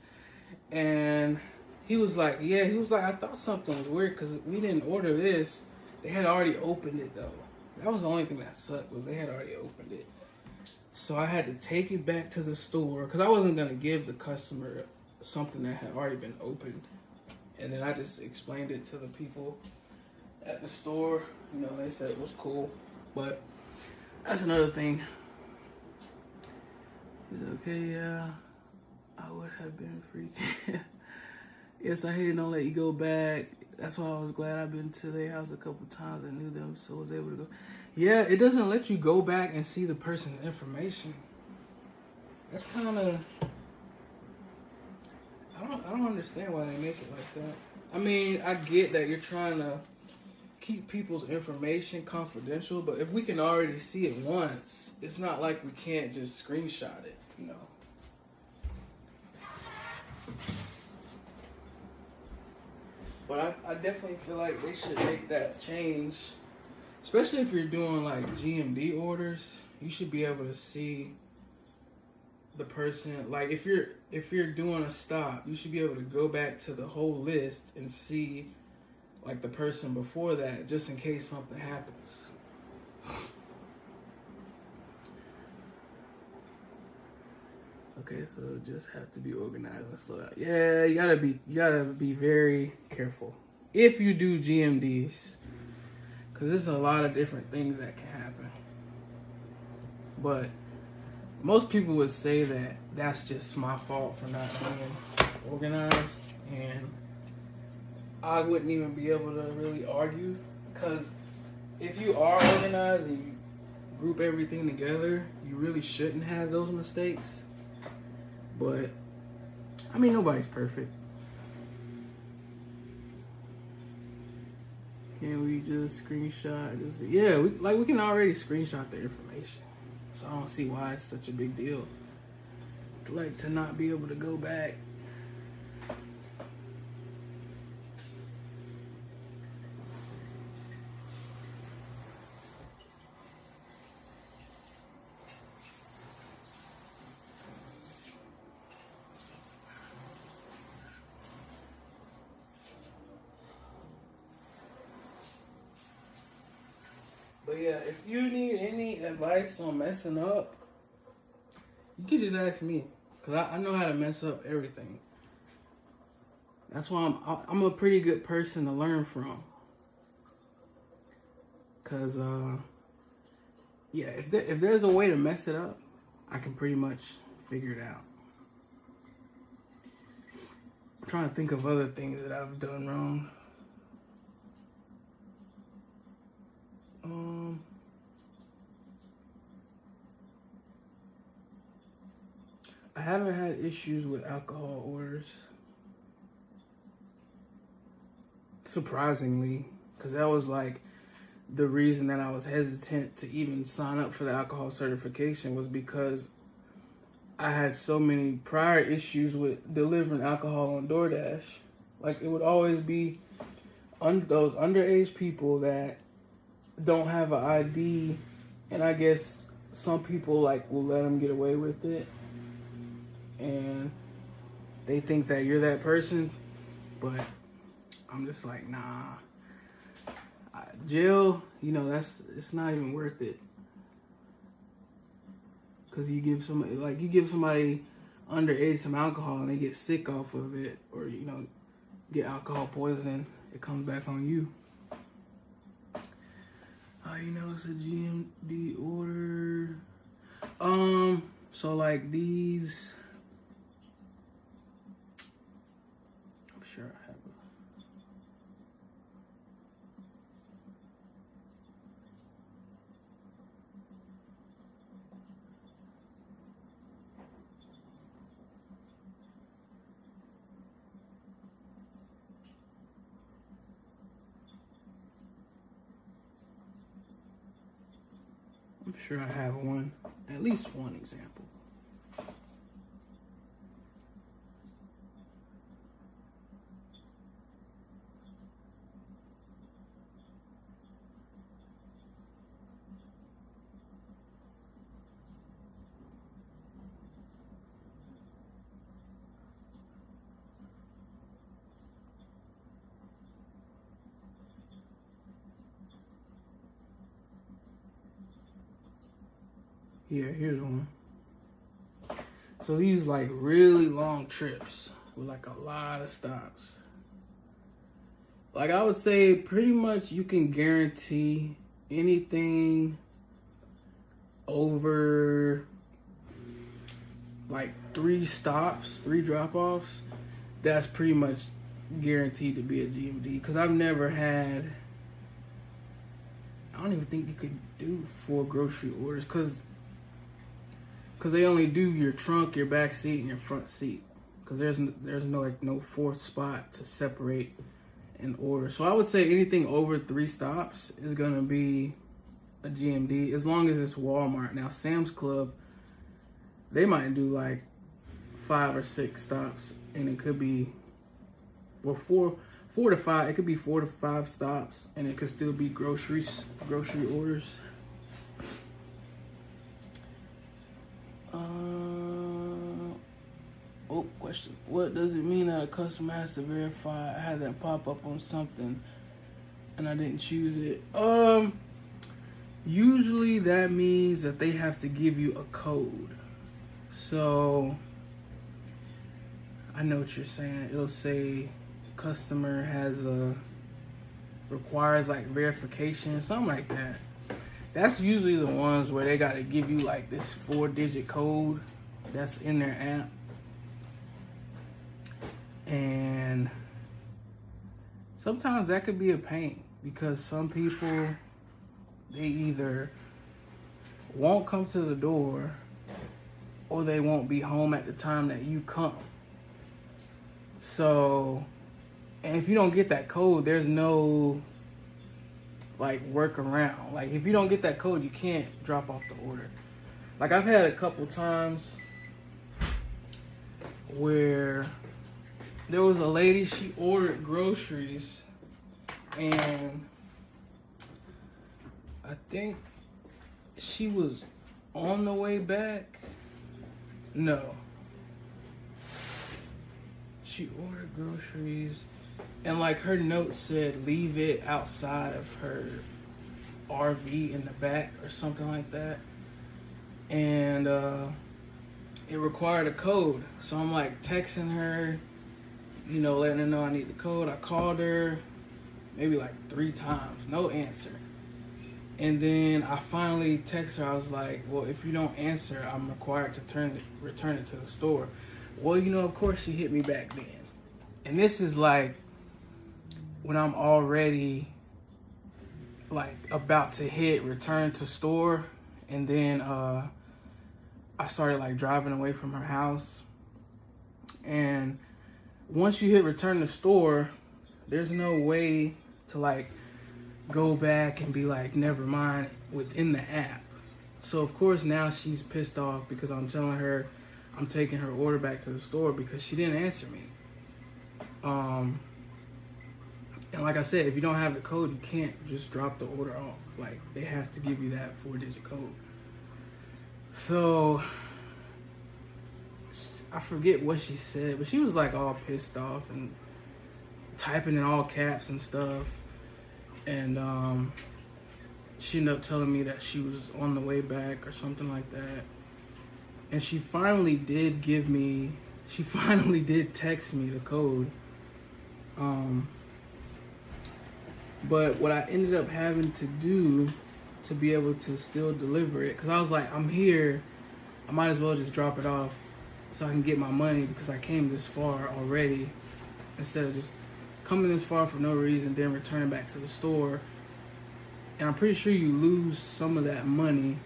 And he was like, yeah. He was like, I thought something was weird because we didn't order this. They had already opened it, though. That was the only thing that sucked, was they had already opened it. So I had to take it back to the store because I wasn't going to give the customer something that had already been opened. And then I just explained it to the people at the store. You know, they said it was cool. But that's another thing. He said, okay, yeah, I would have been freaking. Yes, I hated don't let you go back. That's why I was glad I've been to their house a couple times. I knew them, so I was able to go. Yeah, it doesn't let you go back and see the person's information. That's kind of... I don't understand why they make it like that. I mean, I get that you're trying to keep people's information confidential, but if we can already see it once, it's not like we can't just screenshot it, you know. But I definitely feel like they should make that change, especially if you're doing like GMD orders. You should be able to see the person. Like if you're doing a stop, you should be able to go back to the whole list and see like the person before that, just in case something happens. Okay, so just have to be organized and slow down. Yeah, you gotta be very careful if you do GMDs, because there's a lot of different things that can happen. But most people would say that that's just my fault for not being organized, and I wouldn't even be able to really argue, because if you are organized and you group everything together, you really shouldn't have those mistakes. But I mean, nobody's perfect. Can we just screenshot this? Yeah, we can already screenshot the information. So I don't see why it's such a big deal. Like to not be able to go back. But yeah, if you need any advice on messing up, you can just ask me, because I know how to mess up everything. That's why I'm a pretty good person to learn from. Because, yeah, if there's a way to mess it up, I can pretty much figure it out. I'm trying to think of other things that I've done wrong. I haven't had issues with alcohol orders. Surprisingly, because that was like the reason that I was hesitant to even sign up for the alcohol certification, was because I had so many prior issues with delivering alcohol on DoorDash. Like, it would always be those underage people that don't have an ID, and I guess some people like will let them get away with it, and they think that you're that person, but I'm just like, nah. Jail, it's not even worth it. Cause you give somebody underage some alcohol and they get sick off of it, or get alcohol poisoning, it comes back on you. It's a GMD order. So like these, I'm sure I have I'm sure I have at least one example. Yeah, here's one. So these like really long trips with like a lot of stops. Like I would say pretty much you can guarantee anything over like 3 stops, 3 drop-offs, that's pretty much guaranteed to be a GMD. Because I've never had, I don't even think you could do 4 grocery orders because they only do your trunk, your back seat, and your front seat. Because there's no fourth spot to separate an order. So I would say anything over 3 stops is gonna be a GMD, as long as it's Walmart. Now Sam's Club, they might do like 5 or 6 stops, and it could be, well, 4 to 5. It could be 4 to 5 stops, and it could still be grocery orders. Question. What does it mean that a customer has to verify? I had that pop up on something and I didn't choose it. Usually that means that they have to give you a code. So I know what you're saying. It'll say customer requires like verification, something like that. That's usually the ones where they gotta give you like this 4-digit code that's in their app. And sometimes that could be a pain because some people, they either won't come to the door or they won't be home at the time that you come. So, and if you don't get that code, there's no like workaround. Like if you don't get that code, you can't drop off the order. Like I've had a couple times where there was a lady, she ordered groceries, and I think she was on the way back. No. She ordered groceries, and like her note said, leave it outside of her RV in the back or something like that. And it required a code. So I'm like texting her, letting her know I need the code. I called her maybe like 3 times, no answer. And then I finally texted her. I was like, well, if you don't answer, I'm required to return it to the store. Well, of course she hit me back then. And this is like when I'm already like about to hit return to store. And then I started like driving away from her house. And once you hit return to store, there's no way to like go back and be like, never mind, within the app. So of course now she's pissed off because I'm telling her I'm taking her order back to the store because she didn't answer me. And like I said, if you don't have the code, you can't just drop the order off. Like, they have to give you that 4-digit code. So, I forget what she said, but she was like all pissed off and typing in all caps and stuff. And she ended up telling me that she was on the way back or something like that. And she finally did text me the code. But what I ended up having to do to be able to still deliver it, because I was like, I'm here, I might as well just drop it off so I can get my money because I came this far already, instead of just coming this far for no reason, then returning back to the store. And I'm pretty sure you lose some of that money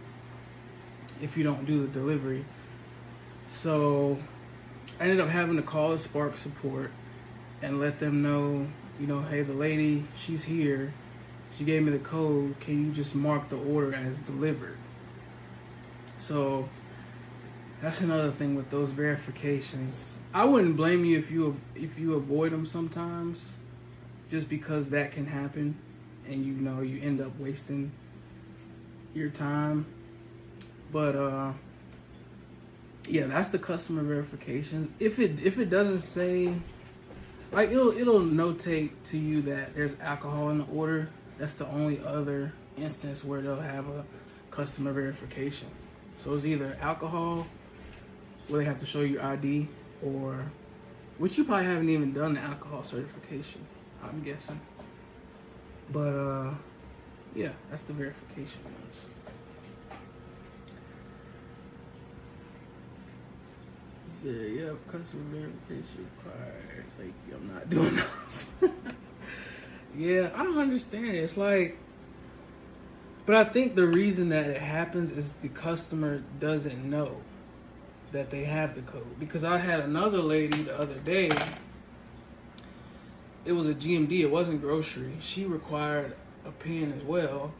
if you don't do the delivery. So I ended up having to call the Spark support and let them know, you know, hey, the lady, she's here. She gave me the code. Can you just mark the order as delivered? So that's another thing with those verifications. I wouldn't blame you if you avoid them sometimes, just because that can happen, and you know you end up wasting your time. But yeah, that's the customer verifications. If it doesn't say, like, it'll notate to you that there's alcohol in the order. That's the only other instance where they'll have a customer verification. So it's either alcohol, where they have to show you ID, or, which you probably haven't even done the alcohol certification, I'm guessing. But yeah, that's the verification ones. So, yeah, customer verification required. Thank you, I'm not doing those. Yeah, I don't understand. It's like, but I think the reason that it happens is the customer doesn't know that they have the code. Because I had another lady the other day, it was a GMD, it wasn't grocery. She required a PIN as well.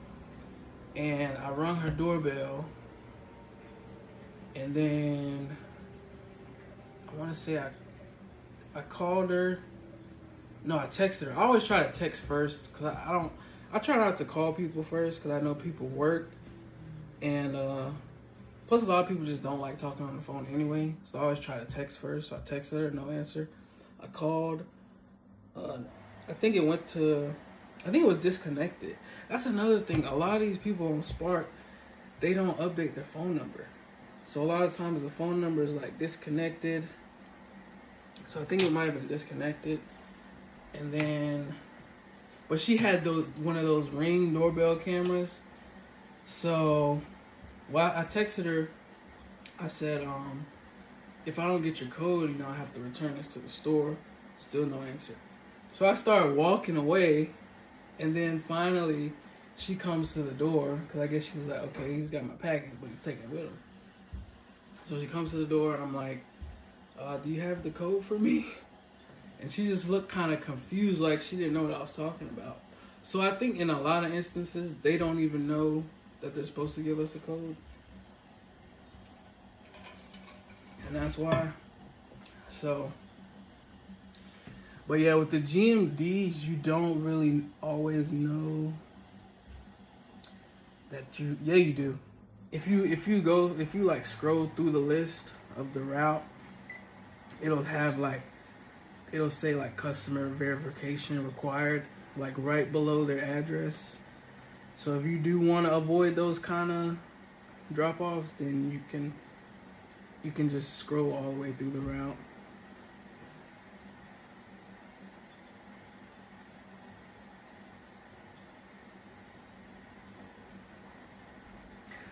And I rung her doorbell. And then, I want to say I called her. No, I texted her. I always try to text first because I try not to call people first because I know people work. And plus a lot of people just don't like talking on the phone anyway. So I always try to text first. So I texted her, no answer. I called. I think it was disconnected. That's another thing. A lot of these people on Spark, they don't update their phone number. So a lot of times the phone number is like disconnected. So I think it might have been disconnected. And then, but she had one of those Ring doorbell cameras. So, I texted her. I said, if I don't get your code, you know, I have to return this to the store. Still no answer. So I started walking away, and then finally, she comes to the door because I guess she was like, okay, he's got my package, but he's taking it with him. So she comes to the door, and I'm like, do you have the code for me? And she just looked kind of confused, like she didn't know what I was talking about. So I think in a lot of instances, they don't even know that they're supposed to give us a code. And that's why. So, but yeah, with the GMDs, you don't really always know that you do. If you like scroll through the list of the route, it'll say like customer verification required, like right below their address. So if you do want to avoid those kind of drop-offs, then you can just scroll all the way through the route.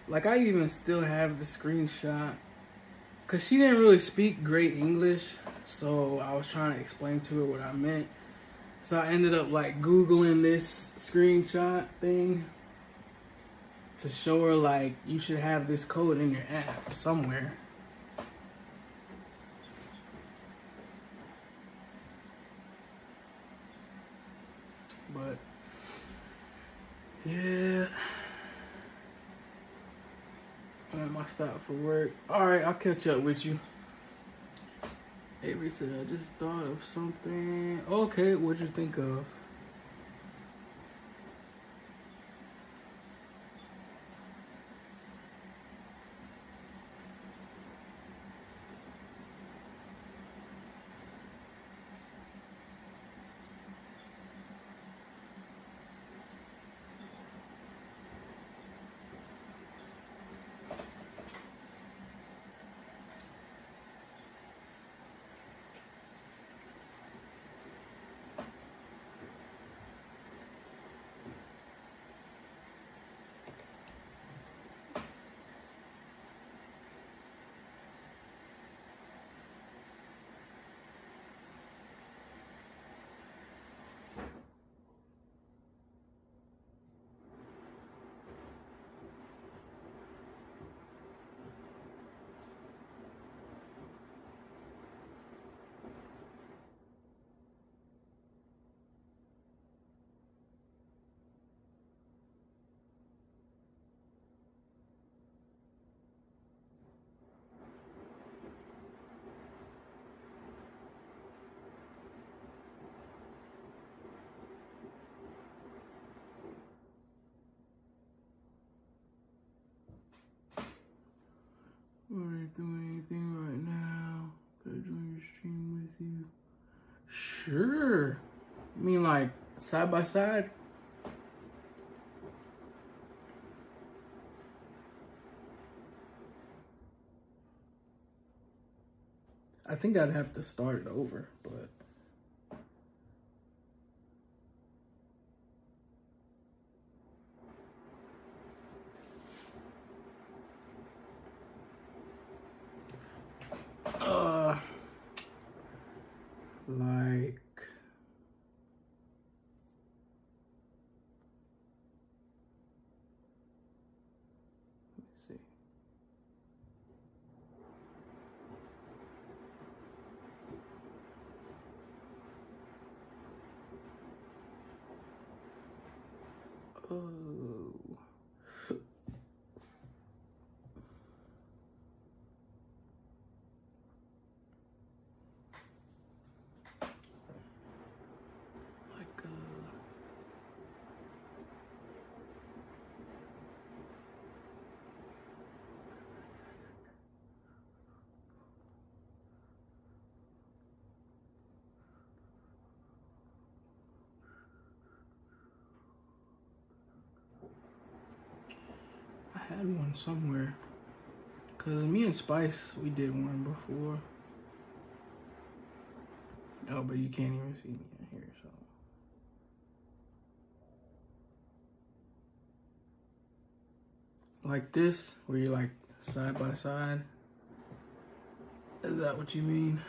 Like, I even still have the screenshot because she didn't really speak great English, so I was trying to explain to her what I meant. So I ended up like Googling this screenshot thing to show her like you should have this code in your app somewhere. But yeah, I'm at my stop for work. All right, I'll catch up with you. Avery said, I just thought of something. Okay, what'd you think of? I ain't doing anything right now. Could I join your stream with you? Sure. You mean like side by side? I think I'd have to start it over, but like let me see. Oh. Like I had one somewhere. Cause me and Spice, we did one before. Oh, but you can't even see me in here, so. Like this, where you're like side by side. Is that what you mean?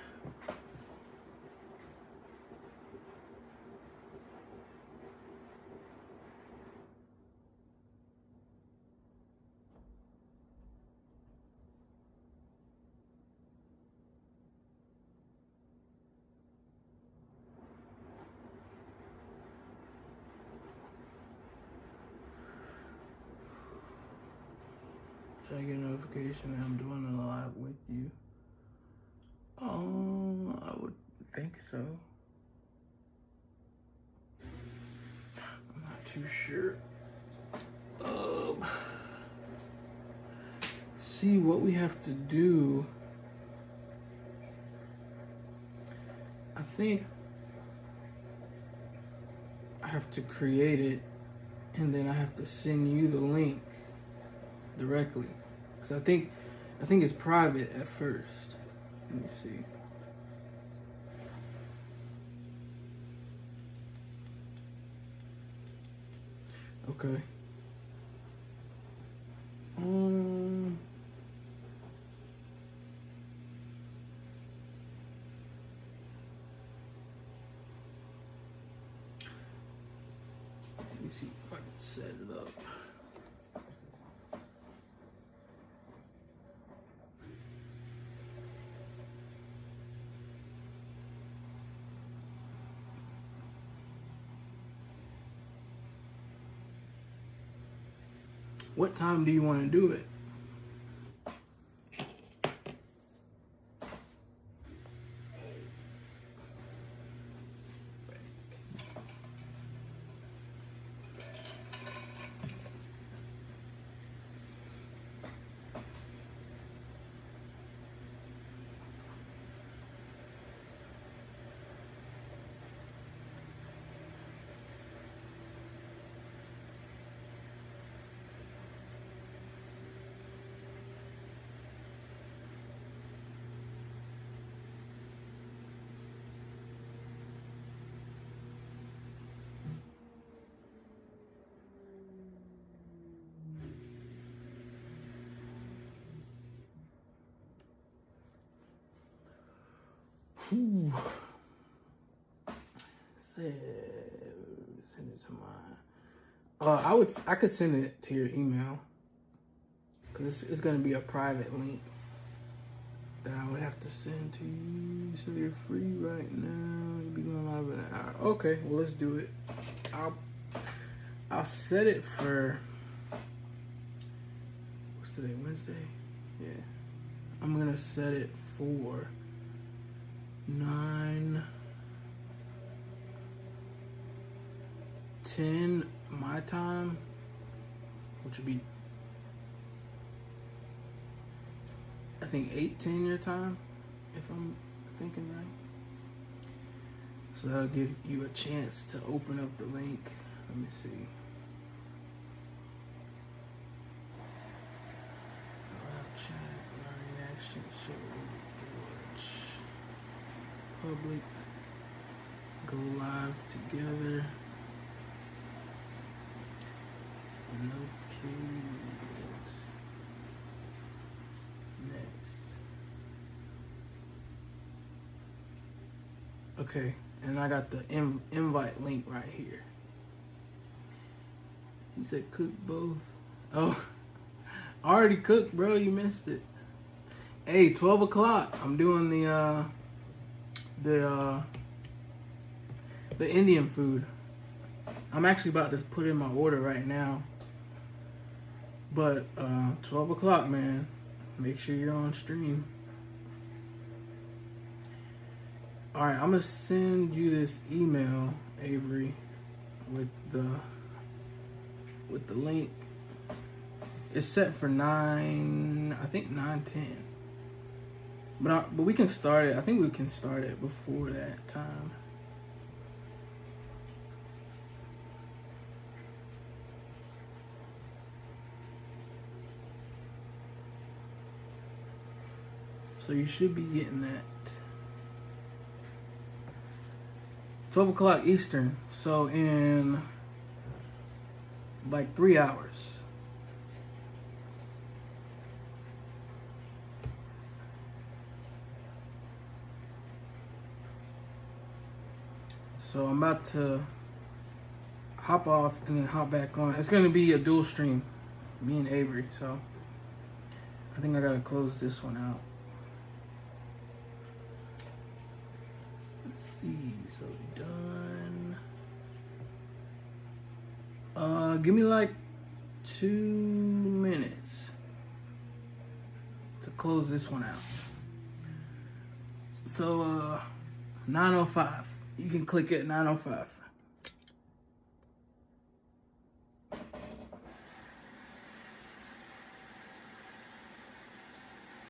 Should I get a notification that I'm doing a live with you? I would think so. I'm not too sure. See what we have to do. I think I have to create it and then I have to send you the link directly. Cause I think it's private at first. Let me see. Okay. Let me see if I can set it up. What time do you want to do it? Ooh. Send it to my. I could send it to your email because it's gonna be a private link that I would have to send to you. So you're free right now. You'll be going live in an hour. Okay, well let's do it. I'll set it for. What's today? Wednesday. Yeah. I'm gonna set it for 9:10 my time, which would be I think 8:10 your time, if I'm thinking right. So that'll give you a chance to open up the link. Let me see. Live chat, live reaction, show reports, public, go live together. No kids. Next. Okay, and I got the invite link right here. He said cook both. Oh, I already cooked, bro. You missed it. Hey, 12 o'clock. I'm doing the Indian food. I'm actually about to put in my order right now. But 12 o'clock, man. Make sure you're on stream. Alright, I'm gonna send you this email, Avery, with the link. It's set for 9:10. But we can start it. I think we can start it before that time. So you should be getting that 12 o'clock Eastern. So in like 3 hours. So I'm about to hop off and then hop back on. It's gonna be a dual stream, me and Avery. So I think I gotta close this one out. So done. Give me like 2 minutes to close this one out. So 9:05. You can click it at 9:05.